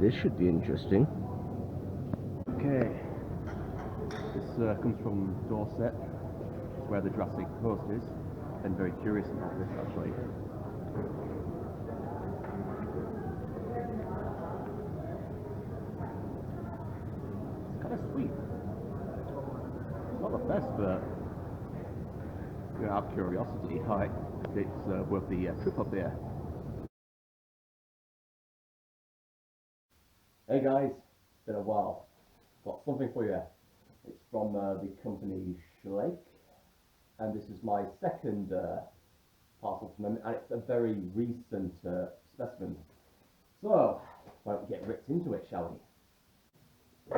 This should be interesting. Okay, this comes from Dorset, where the Jurassic Coast is. Been very curious about this actually. It's kind of sweet. It's not the best, but out of curiosity, it's worth the trip up there. Hey guys, it's been a while. Got something for you. It's from the company Schleich, and this is my second parcel from them, and it's a very recent specimen. So, why don't we get ripped into it, shall we?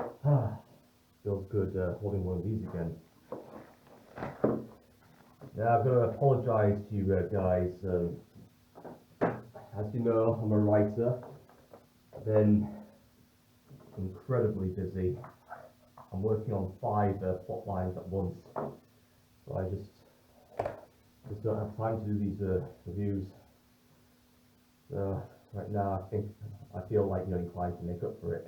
Feels good holding one of these again. Now, I've got to apologise to you guys. As you know, I'm a writer. I've been incredibly busy. I'm working on 5 plot lines at once, so I just don't have time to do these reviews. So right now, I feel like you're inclined to make up for it.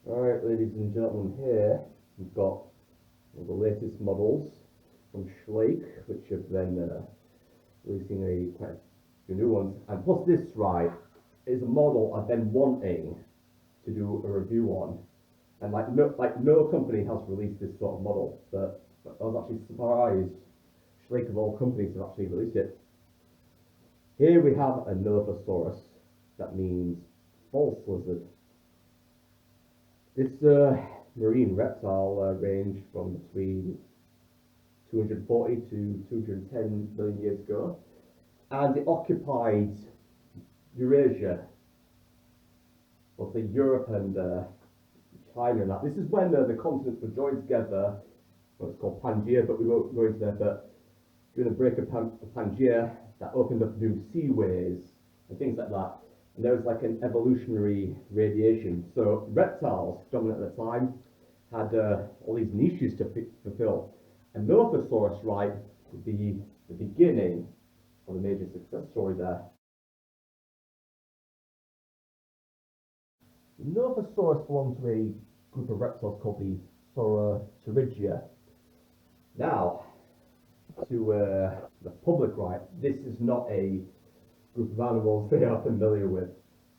All right, ladies and gentlemen, here we've got the latest models from Schleich, which have been releasing quite a few new ones. And plus this, right, is a model I've been wanting to do a review on. And no company has released this sort of model, but I was actually surprised Schleich of all companies have actually released it. Here we have a Nothosaurus, that means false lizard. This marine reptile ranged from between 240 to 210 million years ago, and it occupied Eurasia, well, say Europe and China and that. This is when the continents were joined together. Well, it's called Pangea, but we won't go into that. But during the break of Pangea, that opened up new seaways and things like that. And there was like an evolutionary radiation. So reptiles, dominant at the time, had all these niches to fulfill. And Nothosaurus, right, would be the beginning of a major success story there. Nothosaurus belonged to a group of reptiles called the Sauropterygia. Now, to the public, right, this is not a group of animals they are familiar with.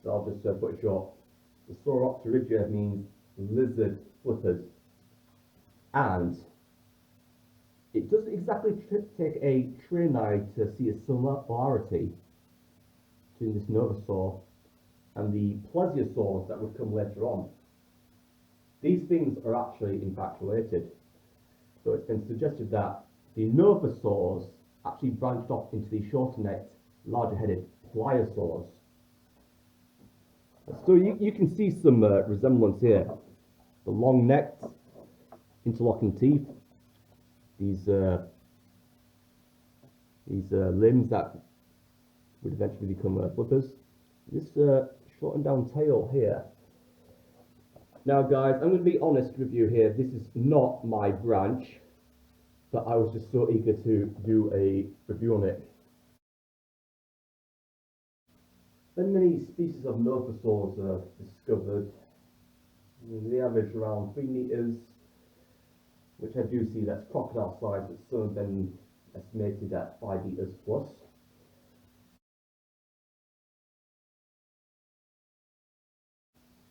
So I'll just put it short. The Sauropterygia means lizard flippers. And it doesn't exactly take a trained eye to see a similarity between this Nothosaur and the plesiosaurs that would come later on. These things are actually in fact related. So it's been suggested that the Nothosaurs actually branched off into the shorter-necked, larger-headed pliosaurs. So you can see some resemblance here. The long-necked, interlocking teeth, these limbs that would eventually become flippers. This shortened down tail here. Now guys, I'm going to be honest with you here, this is not my branch, but I was just so eager to do a review on it. Then many species of Nothosaurs are discovered. They average around 3 meters, which I do see that's crocodile size, but some have been estimated at 5 meters plus.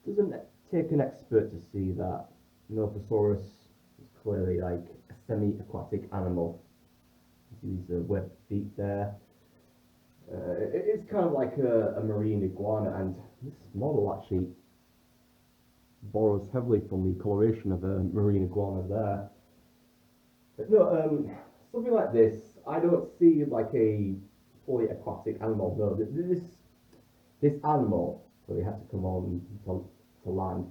Doesn't take an expert to see that Nothosaurus is clearly like a semi-aquatic animal. You see these webbed feet there. It's kind of like a marine iguana, and this model actually borrows heavily from the coloration of a marine iguana there. But no, something like this, I don't see like a fully aquatic animal. No, this animal really had to come on to land,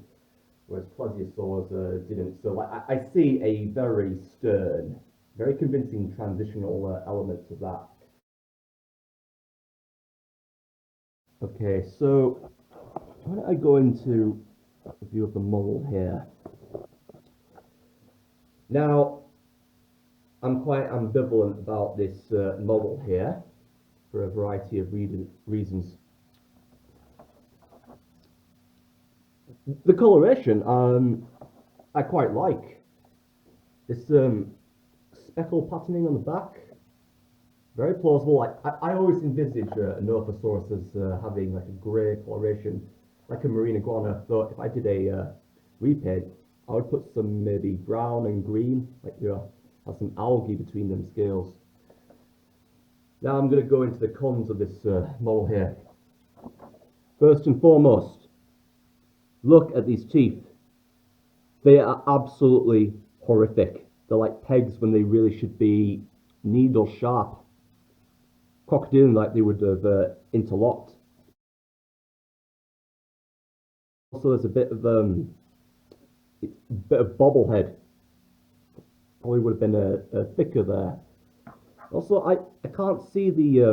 whereas plesiosaurs didn't. So like, I see a very stern, very convincing transitional element to that. Okay, so why don't I go into a view of the model here. Now, I'm quite ambivalent about this model here. for a variety of reasons. The coloration, I quite like. This speckle patterning on the back, very plausible. I always envisage a Nothosaurus as having like a grey coloration, like a marine iguana. Though if I did a repaint, I would put some maybe brown and green, like have some algae between them scales. Now I'm going to go into the cons of this model here. First and foremost, look at these teeth. They are absolutely horrific. They're like pegs when they really should be needle sharp. Crocodile like they would have interlocked. Also, there's a bit of bobblehead. Probably would have been thicker there. Also, I can't see the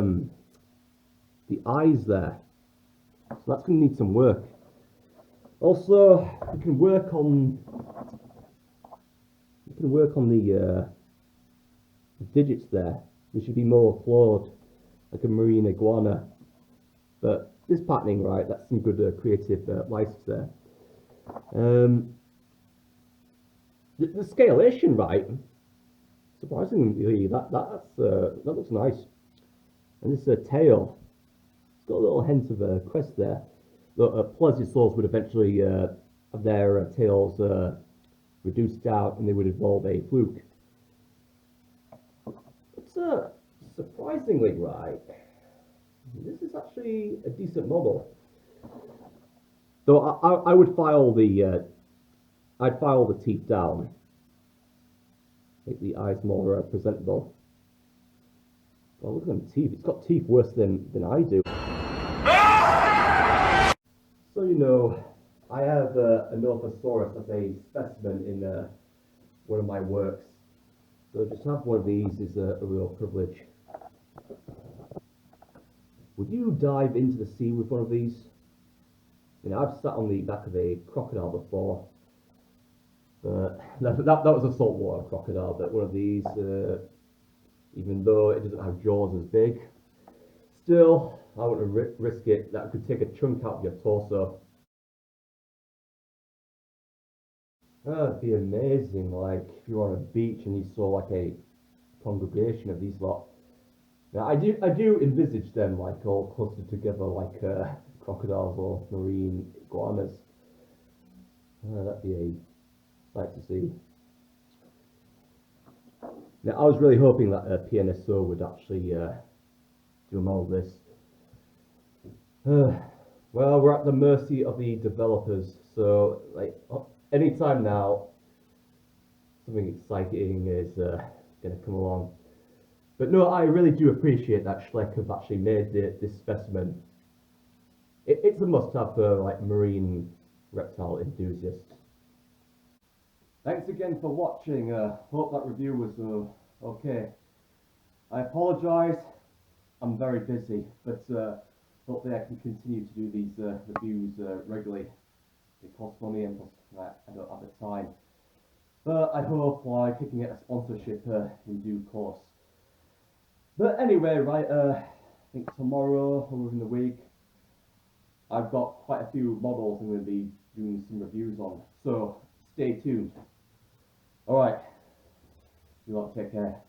eyes there, so that's going to need some work. Also, we can work on the digits there. They should be more clawed, like a marine iguana. But this patterning, right, that's some good creative license there. The scalation, right, surprisingly, that looks nice. And this tail, it's got a little hint of a crest there. The plesiosaurs would eventually have their tails reduced out, and they would evolve a fluke. It's surprisingly, right, this is actually a decent model. Though I would file the I'd file the teeth down, make the eyes more presentable. Well, look at them teeth. It's got teeth worse than I do. So you know, I have a Nothosaurus as a specimen in one of my works. So just have one of these is a real privilege. Would you dive into the sea with one of these? You know, I've sat on the back of a crocodile before, but that was a saltwater crocodile. But one of these, even though it doesn't have jaws as big, still, I wouldn't risk it. That could take a chunk out of your torso. That'd be amazing, like if you were on a beach and you saw like a congregation of these lot. Now I do envisage them like all clustered together like crocodiles or marine iguanas. That'd be a sight to see. Now I was really hoping that PNSO would actually do a model of this. Well, we're at the mercy of the developers, so like anytime now, something exciting is going to come along. But no, I really do appreciate that Schleich have actually made this specimen. It's a must-have for like marine reptile enthusiasts. Thanks again for watching. Hope that review was okay. I apologise. I'm very busy, but hopefully I can continue to do these reviews regularly. It costs money and I don't have the time. But I hope I can get a sponsorship in due course. But anyway, right, I think tomorrow or within the week, I've got quite a few models I'm going to be doing some reviews on. So stay tuned. Alright, you lot take care.